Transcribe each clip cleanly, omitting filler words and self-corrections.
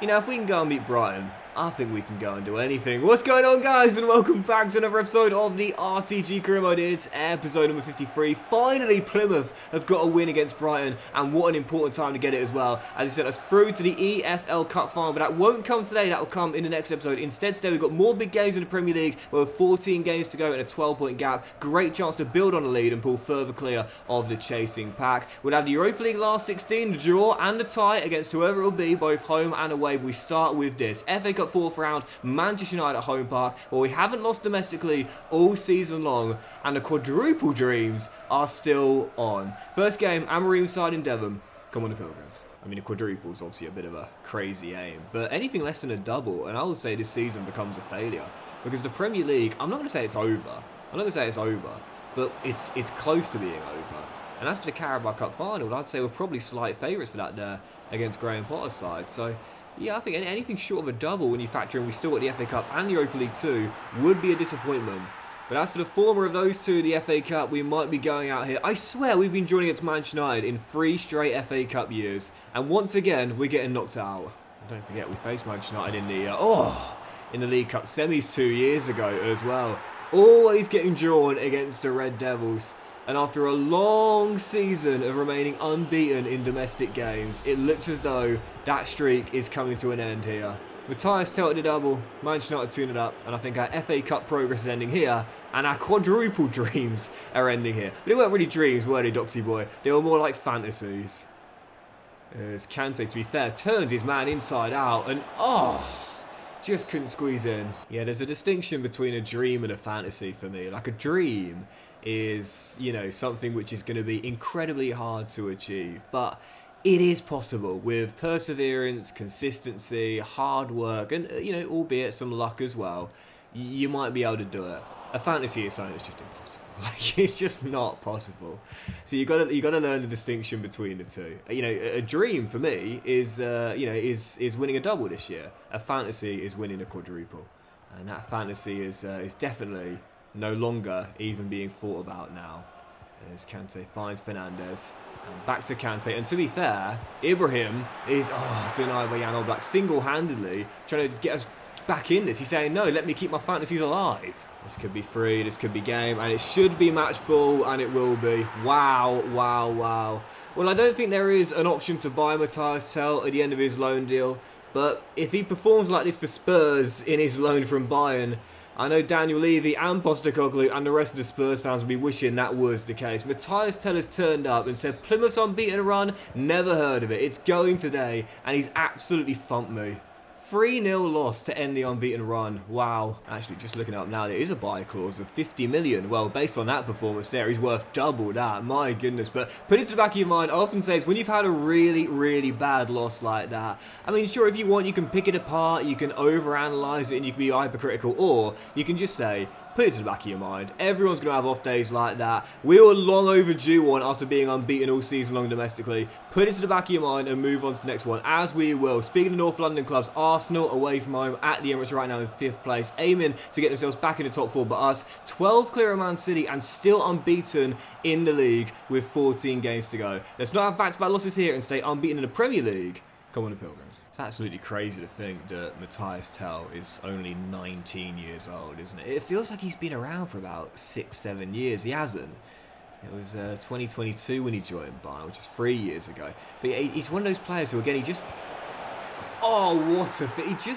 You know, if we can go and beat Brighton, I think we can go and do anything. What's going on, guys, and welcome back to another episode of the RTG Career Mode. It's episode number 53. Finally, Plymouth have got a win against Brighton, and what an important time to get it as well. As I said, us through to the EFL Cup final, but that won't come today. That will come in the next episode. Instead, today we've got more big games in the Premier League. We have 14 games to go and a 12-point gap. Great chance to build on the lead and pull further clear of the chasing pack. We'll have the Europa League last 16, the draw and the tie against whoever it will be, both home and away. But we start with this FA Cup fourth round, Manchester United at home park, where we haven't lost domestically all season long, and the quadruple dreams are still on. First game, Amorim side in Devon. Come on, the Pilgrims. I mean, a quadruple is obviously a bit of a crazy aim, but anything less than a double, and I would say this season becomes a failure, because the Premier League, I'm not going to say it's over. But it's close to being over. And as for the Carabao Cup final, I'd say we're probably slight favourites for that there against Graham Potter's side. So, yeah, I think anything short of a double when you factor in we still got the FA Cup and the Europa League too would be a disappointment. But as for the former of those two, the FA Cup, we might be going out here. I swear we've been joining against Manchester United in 3 straight FA Cup years. And once again, we're getting knocked out. And don't forget, we faced Manchester United in the League Cup semis 2 years ago as well. Always getting drawn against the Red Devils. And after a long season of remaining unbeaten in domestic games, it looks as though that streak is coming to an end here. Matthias tilted a double, Manchester United tuned it up, and I think our FA Cup progress is ending here, and our quadruple dreams are ending here. But they weren't really dreams, were they, Doxy boy? They were more like fantasies. As Kante, to be fair, turns his man inside out, and just couldn't squeeze in. Yeah, there's a distinction between a dream and a fantasy for me. Like, a dream is, you know, something which is going to be incredibly hard to achieve, but it is possible with perseverance, consistency, hard work, and, you know, albeit some luck as well. You might be able to do it. A fantasy is something that's just impossible. Like, it's just not possible. So you got to learn the distinction between the two. You know, a dream for me is is winning a double this year. A fantasy is winning a quadruple, and that fantasy is definitely no longer even being thought about now. As Kante finds Fernandes. And back to Kante. And to be fair, Ibrahim is denied by Jan Oblak single-handedly, trying to get us back in this. He's saying, no, let me keep my fantasies alive. This could be free, this could be game, and it should be match ball, and it will be. Wow, wow, wow. Well, I don't think there is an option to buy Matthias Tell at the end of his loan deal, but if he performs like this for Spurs in his loan from Bayern, I know Daniel Levy and Postecoglou and the rest of the Spurs fans will be wishing that was the case. Matthias Tell has turned up and said Plymouth's unbeaten run, never heard of it. It's going today, and he's absolutely thumped me. 3-0 loss to end the unbeaten run. Wow. Actually, just looking up now, there is a buy clause of 50 million. Well, based on that performance there, he's worth double that. My goodness. But put it to the back of your mind, I often say it's when you've had a really, really bad loss like that. I mean, sure, if you want, you can pick it apart, you can overanalyze it, and you can be hypercritical, or you can just say, put it to the back of your mind. Everyone's going to have off days like that. We were long overdue one after being unbeaten all season long domestically. Put it to the back of your mind and move on to the next one, as we will. Speaking of North London clubs, Arsenal away from home at the Emirates right now in 5th place, aiming to get themselves back in the top 4, but us 12 clear of Man City and still unbeaten in the league with 14 games to go. Let's not have back-to-back losses here and stay unbeaten in the Premier League. Come on, the Pilgrims. It's absolutely crazy to think that Matthias Tell is only 19 years old, isn't it? It feels like he's been around for about 6-7 years. He hasn't. It was 2022 when he joined Bayern, which is 3 years ago. But he's one of those players who, again, he just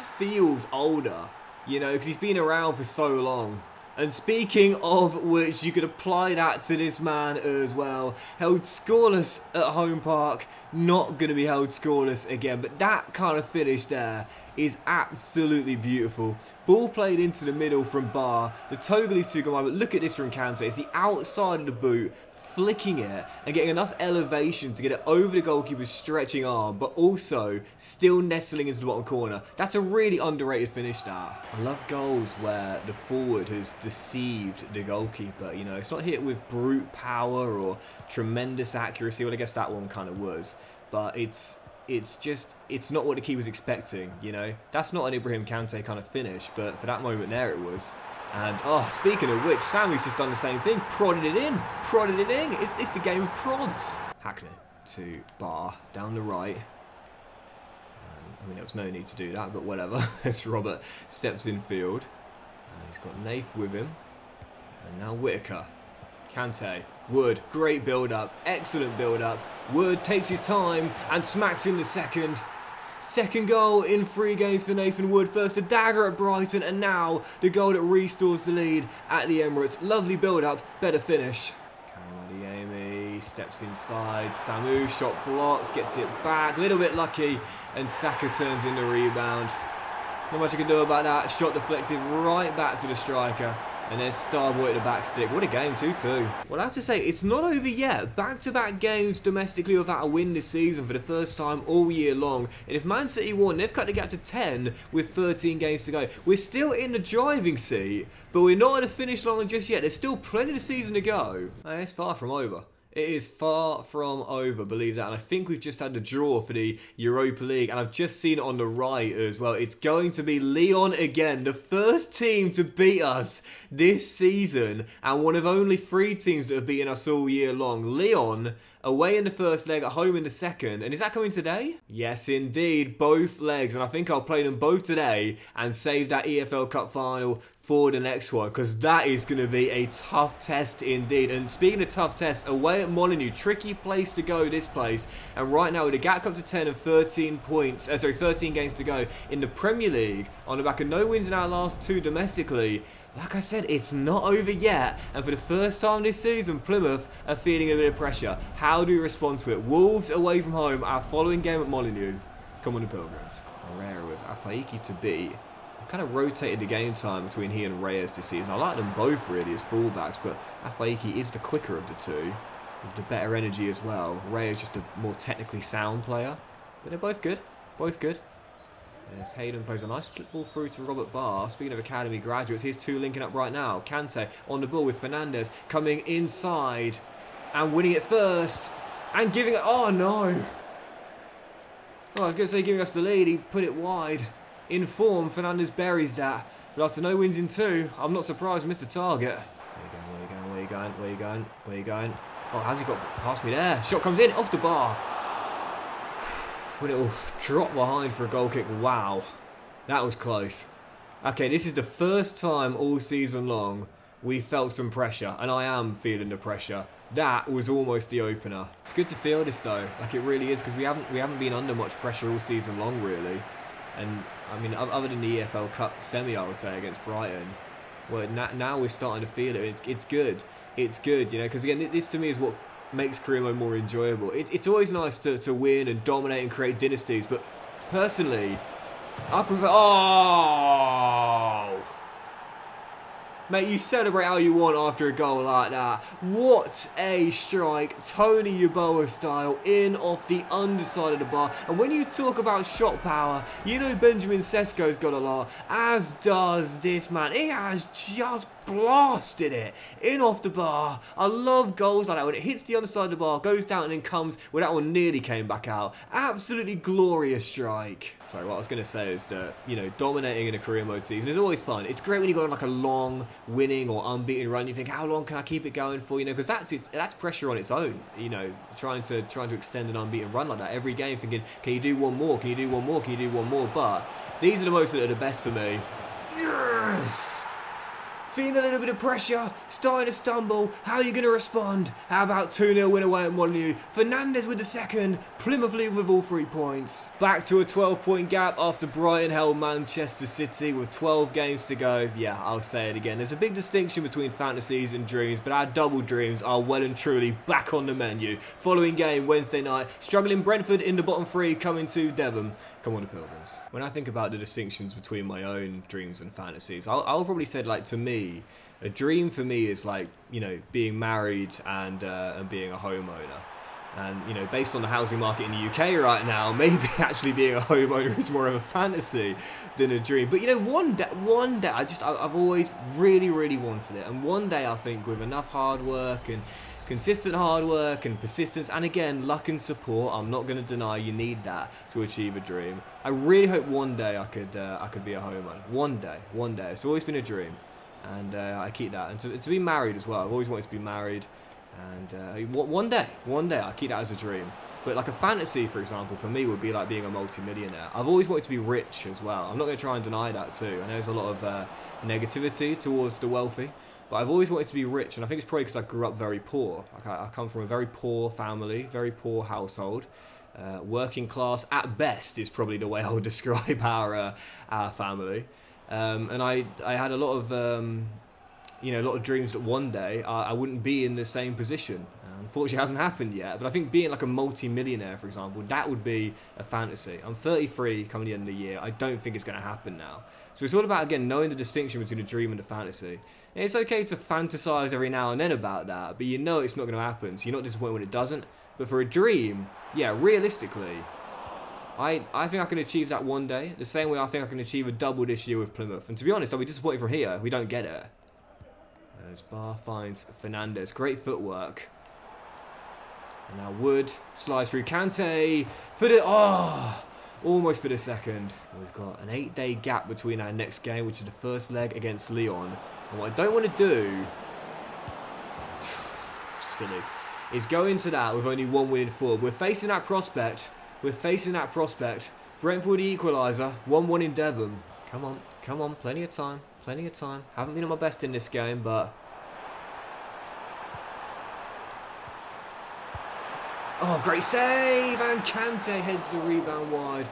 feels older, you know, because he's been around for so long. And speaking of which, you could apply that to this man as well. Held scoreless at home park, not going to be held scoreless again. But that kind of finish there is absolutely beautiful. Ball played into the middle from Bar. The Togolese to combine, but look at this from Kante. It's the outside of the boot, flicking it and getting enough elevation to get it over the goalkeeper's stretching arm, but also still nestling into the bottom corner. That's a really underrated finish there. I love goals where the forward has deceived the goalkeeper. You know, it's not hit with brute power or tremendous accuracy. Well, I guess that one kind of was, but it's not what the keeper's expecting, you know. That's not an Ibrahim Kante kind of finish, but for that moment there it was. And, speaking of which, Sammy's just done the same thing. Prodded it in. It's the game of prods. Hackney to Bar, down the right. I mean, there was no need to do that, but whatever. As Robert steps in field. He's got Nath with him. And now Whitaker. Kante. Wood. Great build-up. Excellent build-up. Wood takes his time and smacks in the second. Second goal in 3 games for Nathan Wood. First a dagger at Brighton, and now the goal that restores the lead at the Emirates. Lovely build-up. Better finish. Amy steps inside. Samu, shot blocked. Gets it back. A little bit lucky. And Saka turns in the rebound. Not much I can do about that. Shot deflected right back to the striker. And there's Starboy at the back stick. What a game, 2-2. Well, I have to say, it's not over yet. Back-to-back games domestically without a win this season for the first time all year long. And if Man City won, they've cut the gap to 10 with 13 games to go. We're still in the driving seat, but we're not at the finish line just yet. There's still plenty of the season to go. It's far from over. It is far from over, believe that. And I think we've just had the draw for the Europa League. And I've just seen it on the right as well. It's going to be Lyon again. The first team to beat us this season. And one of only 3 teams that have beaten us all year long. Lyon away in the first leg, at home in the second. And is that coming today? Yes, indeed. Both legs. And I think I'll play them both today and save that EFL Cup final for the next one, because that is going to be a tough test indeed. And speaking of tough tests, away at Molineux, tricky place to go, this place. And right now with the gap up to 10 and 13 games to go in the Premier League, on the back of no wins in our last 2 domestically. Like I said, it's not over yet, and for the first time this season, Plymouth are feeling a bit of pressure. How do we respond to it? Wolves away from home, our following game at Molineux. Come on, the Pilgrims. Herrera with Afaiki to beat. Kind of rotated the game time between he and Reyes this season. I like them both really as fullbacks, but Afaiki is the quicker of the two, with the better energy as well. Reyes just a more technically sound player, but they're both good. Both good. As Hayden plays a nice flip ball through to Robert Barr. Speaking of academy graduates, here's 2 linking up right now. Kante on the ball with Fernandez coming inside and winning it first and giving it. Oh no! Oh, I was going to say giving us the lead. He put it wide. In form, Fernandez buries that. But after no wins in 2, I'm not surprised we missed a target. Where you going? Oh, how's he got past me there? Shot comes in, off the bar. When it will drop behind for a goal kick. Wow. That was close. Okay, this is the first time all season long we felt some pressure. And I am feeling the pressure. That was almost the opener. It's good to feel this though. Like it really is, because we haven't been under much pressure all season long really. And I mean, other than the EFL Cup semi, I would say, against Brighton, well, now we're starting to feel it. It's good. It's good, you know, because again, this to me is what makes career mode more enjoyable. It's always nice to win and dominate and create dynasties, but personally, I prefer. Oh! Mate, you celebrate how you want after a goal like that. What a strike. Tony Yeboah style, in off the underside of the bar. And when you talk about shot power, you know Benjamin Sesko's got a lot, as does this man. He has just blasted it in off the bar. I love goals like that when it hits the underside of the bar, goes down and then comes. Well, that one nearly came back out. Absolutely glorious strike. Sorry, what I was going to say is that, you know, dominating in a career mode season is always fun. It's great when you go on like a long winning or unbeaten run. You think, how long can I keep it going for? You know, because that's pressure on its own. You know, trying to extend an unbeaten run like that every game, thinking, can you do one more? Can you do one more? Can you do one more? But these are the most that are the best for me. Yes! Feeling a little bit of pressure, starting to stumble. How are you going to respond? How about 2-0 win away at Molineux? Fernandez with the second. Plymouth lead with all 3 points. Back to a 12-point gap after Brighton held Manchester City with 12 games to go. Yeah, I'll say it again. There's a big distinction between fantasies and dreams, but our double dreams are well and truly back on the menu. Following game Wednesday night, struggling Brentford in the bottom 3 coming to Devon. Come on, the Pilgrims. When I think about the distinctions between my own dreams and fantasies, I'll probably say, like, to me, a dream for me is like, you know, being married and being a homeowner. And, you know, based on the housing market in the UK right now, maybe actually being a homeowner is more of a fantasy than a dream. But, you know, one day, I've always really, really wanted it. And one day, I think, with enough hard work and consistent hard work and persistence, and again, luck and support, I'm not going to deny you need that to achieve a dream. I really hope one day I could be a homeowner. One day. It's always been a dream, and I keep that. And to be married as well. I've always wanted to be married, and one day I keep that as a dream. But like a fantasy, for example, for me would be like being a multi-millionaire. I've always wanted to be rich as well. I'm not going to try and deny that too. I know there's a lot of negativity towards the wealthy, but I've always wanted to be rich, and I think it's probably because I grew up very poor. Like I come from a very poor family, very poor household. Working class at best is probably the way I would describe our family. And I had a lot of a lot of dreams that one day I wouldn't be in the same position. Unfortunately, it hasn't happened yet, but I think being like a multi-millionaire, for example, that would be a fantasy. I'm 33 coming to the end of the year. I don't think it's going to happen now. So it's all about, again, knowing the distinction between a dream and a fantasy. And it's okay to fantasize every now and then about that, but you know it's not going to happen, so you're not disappointed when it doesn't. But for a dream, yeah, realistically, I think I can achieve that one day, the same way I think I can achieve a double this year with Plymouth. And to be honest, I'll be disappointed from here if we don't get it. As Barr finds Fernandez. Great footwork. And now Wood slides through Kante for the... Oh! Almost for the second. We've got an 8-day gap between our next game, which is the first leg against Lyon. And what I don't want to do... silly. Is go into that with only one win in 4. We're facing that prospect. Brentford the equaliser. 1-1 in Devon. Come on. Come on. Plenty of time. Plenty of time. Haven't been at my best in this game, but... Oh, great save! And Kante heads the rebound wide.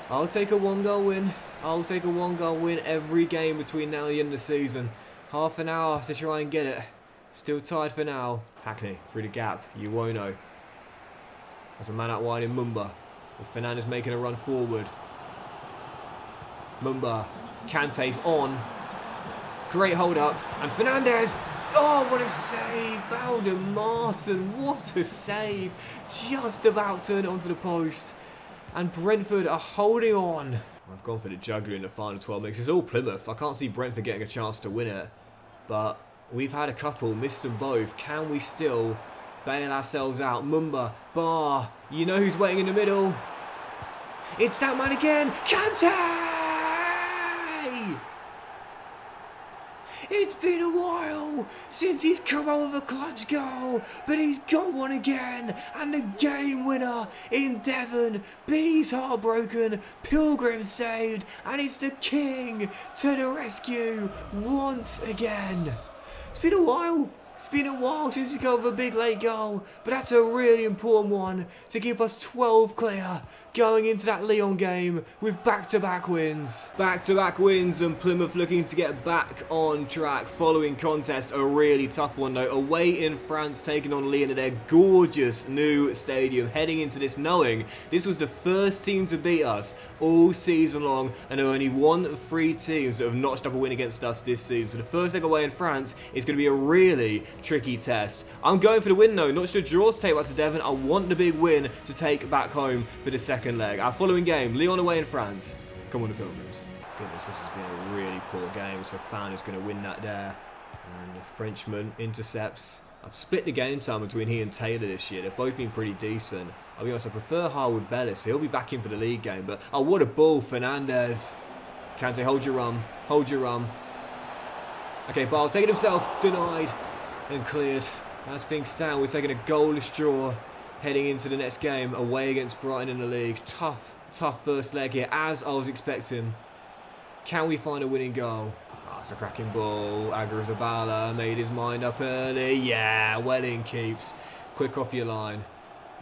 I'll take a 1-goal win. I'll take a 1-goal win every game between now and the end of the season. Half an hour to try and get it. Still tied for now. Hackney through the gap. Iwono. There's a man out wide in Mumba. With Fernandez making a run forward. Mumba. Kante's on. Great hold up. And Fernandez. Oh, what a save. Valdemarson. What a save. Just about turned it onto the post. And Brentford are holding on. I've gone for the juggler in the final 12 minutes. It's all Plymouth. I can't see Brentford getting a chance to win it. But we've had a couple. Missed them both. Can we still bail ourselves out? Mumba. Barr. You know who's waiting in the middle. It's that man again. Kante! It's been a while since he's come over a clutch goal, but he's got one again, and the game winner in Devon. B's heartbroken, Pilgrim saved, and it's the king to the rescue once again. It's been a while. It's been a while since he got over a big late goal, but that's a really important one to keep us 12 clear going into that Lyon game with back-to-back wins. Back-to-back wins, and Plymouth looking to get back on track following contest. A really tough one though. Away in France, taking on Lyon at their gorgeous new stadium. Heading into this knowing this was the first team to beat us all season long, and there are only 1 of 3 teams that have notched up a win against us this season. So the first leg away in France is going to be a really tricky test. I'm going for the win though, not just a draw to take back to Devon. I want the big win to take back home for the second leg. Our following game, Lyon away in France. Come on, the Pilgrims. Goodness, this has been a really poor game, so Fan is going to win that there. And the Frenchman intercepts. I've split the game time between he and Taylor this year. They've both been pretty decent. I'll be honest, I prefer Harwood Bellis. He'll be back in for the league game, but oh, what a ball, Fernandez. Kante, hold your run. Hold your run. Okay, Bale taking himself. Denied and cleared. As things stand, we're taking a goalless draw heading into the next game away against Brighton in the league. Tough first leg here, as I was expecting. Can we find a winning goal? Oh, it's a cracking ball. Agrazabala made his mind up early. Yeah, well in keeps. Quick off your line.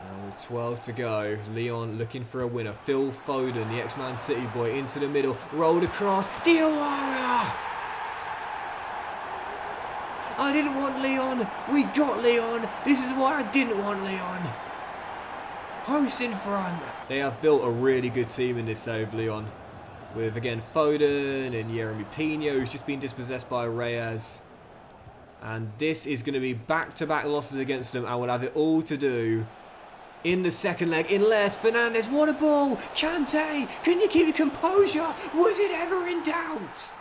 And with 12 to go, Lyon looking for a winner. Phil Foden, the ex-Man City boy, into the middle. Rolled across. Diawara! I didn't want Lyon. We got Lyon. This is why I didn't want Lyon. Hosts in front. They have built a really good team in this save, Lyon. With, again, Foden and Jeremy Pino, who's just been dispossessed by Reyes. And this is going to be back-to-back losses against them. I will have it all to do in the second leg. Unless Fernandez, what a ball. Kante, can you keep your composure? Was it ever in doubt?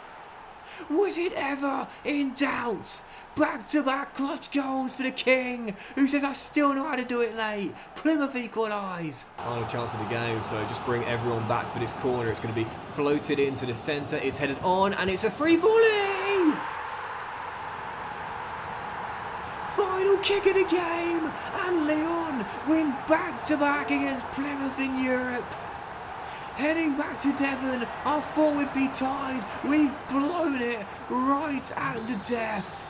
Was it ever in doubt? Back-to-back clutch goals for the king, who says I still know how to do it late. Plymouth equalise. Final chance of the game, so just bring everyone back for this corner. It's going to be floated into the centre. It's headed on, and it's a free volley. Final kick of the game, and Lyon win back-to-back against Plymouth in Europe. Heading back to Devon, I thought we'd be tied. We've blown it right at the death.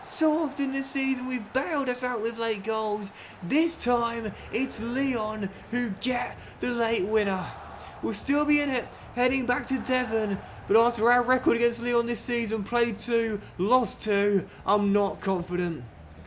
So often this season we've bailed us out with late goals. This time it's Lyon who get the late winner. We'll still be in it, heading back to Devon. But after our record against Lyon this season, played 2, lost 2, I'm not confident.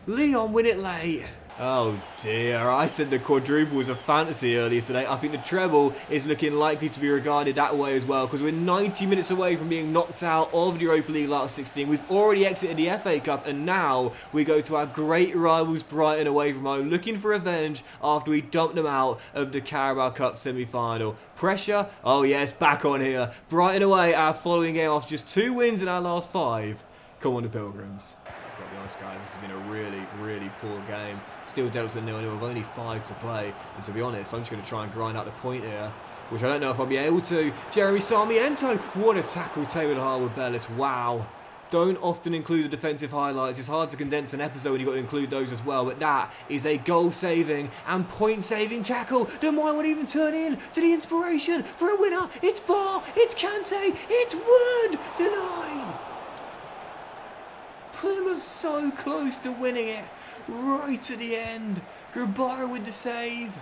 Lyon win it late. Oh dear, I said the quadruple was a fantasy earlier today. I think the treble is looking likely to be regarded that way as well, because we're 90 minutes away from being knocked out of the Europa League last 16. We've already exited the FA Cup, and now we go to our great rivals Brighton away from home, looking for revenge after we dumped them out of the Carabao Cup semi-final. Pressure? Oh yes, back on here. Brighton away, our following game after just 2 wins in our last 5. Come on, the Pilgrims. Got to be honest, guys, this has been a really poor game. Still dealt to 0-0 with only 5 to play, and to be honest, I'm just going to try and grind out the point here, which I don't know if I'll be able to. Jeremy Sarmiento, what a tackle, Taylor Harwood Bellis, wow. Don't often include the defensive highlights. It's hard to condense an episode when you've got to include those as well, but that is a goal-saving and point-saving tackle that might not even turn in to the inspiration for a winner. It's Bar, it's Kante, it's Wood, denied. Plymouth so close to winning it, right at the end. Grabara with the save.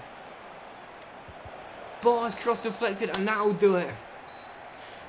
Bar's cross deflected, and that'll do it.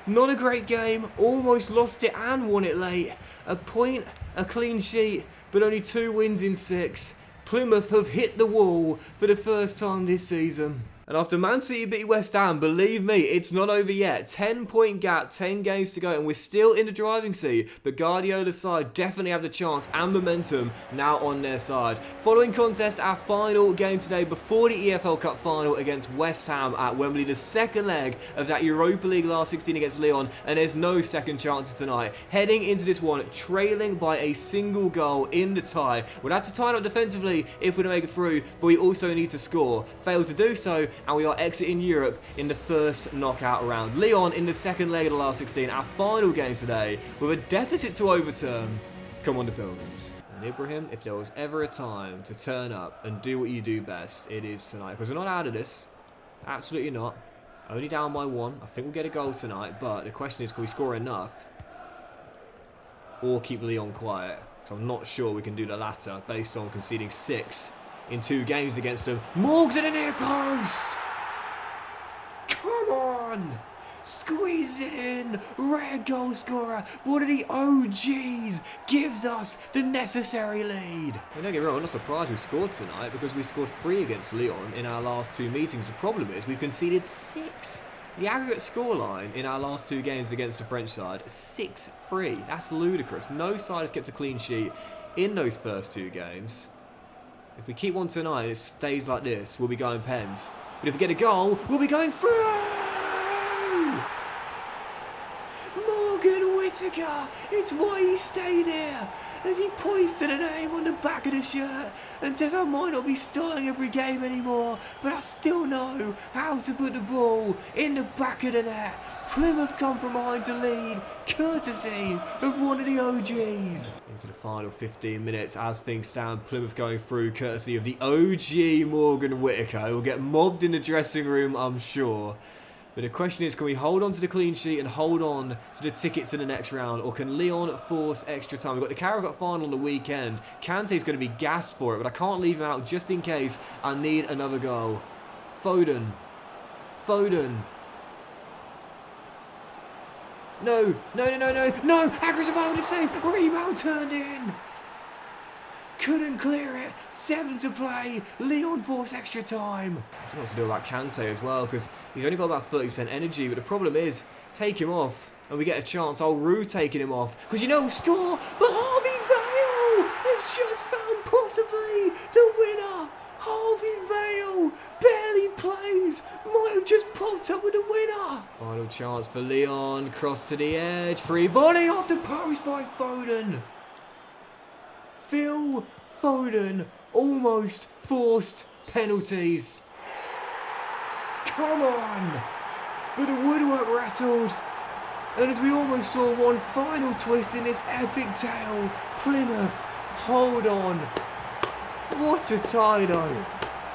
Not a great game, almost lost it and won it late. A point, a clean sheet, but only 2 wins in 6. Plymouth have hit the wall for the first time this season. And after Man City beat West Ham, believe me, it's not over yet. 10-point gap, 10 games to go, and we're still in the driving seat. But Guardiola's side definitely have the chance and momentum now on their side. Following contest, our final game today before the EFL Cup final against West Ham at Wembley. The second leg of that Europa League last 16 against Lyon, and there's no second chance tonight. Heading into this one, trailing by a single goal in the tie. We'll have to tie it up defensively if we're to make it through, but we also need to score. Failed to do so, and we are exiting Europe in the first knockout round. Lyon in the second leg of the last 16, our final game today, with a deficit to overturn. Come on, the Pilgrims. And Ibrahim, if there was ever a time to turn up and do what you do best, it is tonight. Because we're not out of this. Absolutely not. Only down by 1. I think we'll get a goal tonight, but the question is, can we score enough? Or keep Lyon quiet? So I'm not sure we can do the latter, based on conceding 6 in 2 games against them. Morgs at the near post! Come on! Squeeze it in! Rare goal scorer, one of the OGs, gives us the necessary lead. Don't get me wrong, I'm not surprised we scored tonight, because we scored 3 against Lyon in our last 2 meetings. The problem is we've conceded 6. The aggregate scoreline in our last 2 games against the French side, 6-3. That's ludicrous. No side has kept a clean sheet in those first 2 games. If we keep on tonight and it stays like this, we'll be going pens. But if we get a goal, we'll be going through! Morgan Whittaker! It's why he stayed here! As he points to the name on the back of the shirt and says, I might not be starting every game anymore, but I still know how to put the ball in the back of the net. Plymouth come from behind to lead, courtesy of one of the OGs. Into the final 15 minutes, as things stand, Plymouth going through, courtesy of the OG Morgan Whittaker. He'll get mobbed in the dressing room, I'm sure. But the question is, can we hold on to the clean sheet and hold on to the ticket to the next round, or can Lyon force extra time? We've got the Carabao Cup final on the weekend. Kante's going to be gassed for it, but I can't leave him out just in case I need another goal. Foden. No! Agrizabal with a save! Rebound turned in! Couldn't clear it. 7 to play. Lyon force extra time. I don't know what to do about Kante as well, because he's only got about 30% energy, but the problem is, take him off and we get a chance. I'll rue taking him off, because you know we'll score, but Harvey Vale has just found possibly the winner. Harvey Vale barely plays, might have just popped up with the winner. Final chance for Lyon, cross to the edge, free volley off the post by Foden. Phil Foden almost forced penalties. Come on! But the woodwork rattled. And as we almost saw one final twist in this epic tale, Plymouth Hold on. What a tie though.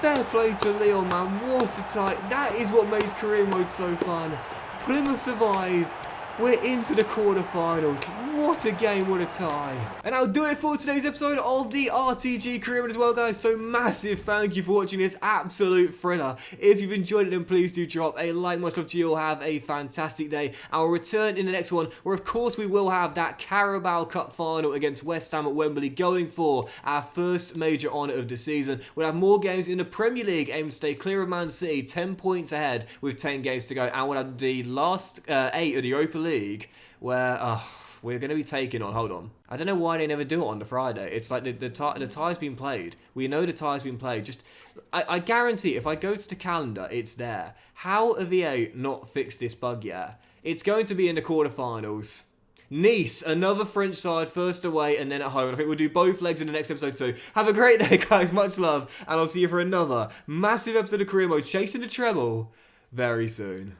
Fair play to Leon, man. What a tie. That is what makes career mode so fun. Plymouth survive. We're into the quarterfinals. What a game, what a tie. And I'll do it for today's episode of the RTG career mode as well, guys. So massive thank you for watching this absolute thriller. If you've enjoyed it, then please do drop a like. Much love to you all. Have a fantastic day. I'll return in the next one, where of course we will have that Carabao Cup final against West Ham at Wembley, going for our first major honour of the season. We'll have more games in the Premier League, aiming to stay clear of Man City, 10 points ahead with 10 games to go. And we'll have the last 8 of the Europa League, where we're going to be taking on, hold on. I don't know why they never do it on the Friday. It's like the tie's been played. We know the tie's been played. Just, I guarantee if I go to the calendar, it's there. How have EA not fixed this bug yet? It's going to be in the quarterfinals. Nice, another French side, first away and then at home. And I think we'll do both legs in the next episode too. Have a great day, guys. Much love. And I'll see you for another massive episode of Career Mode, chasing the treble very soon.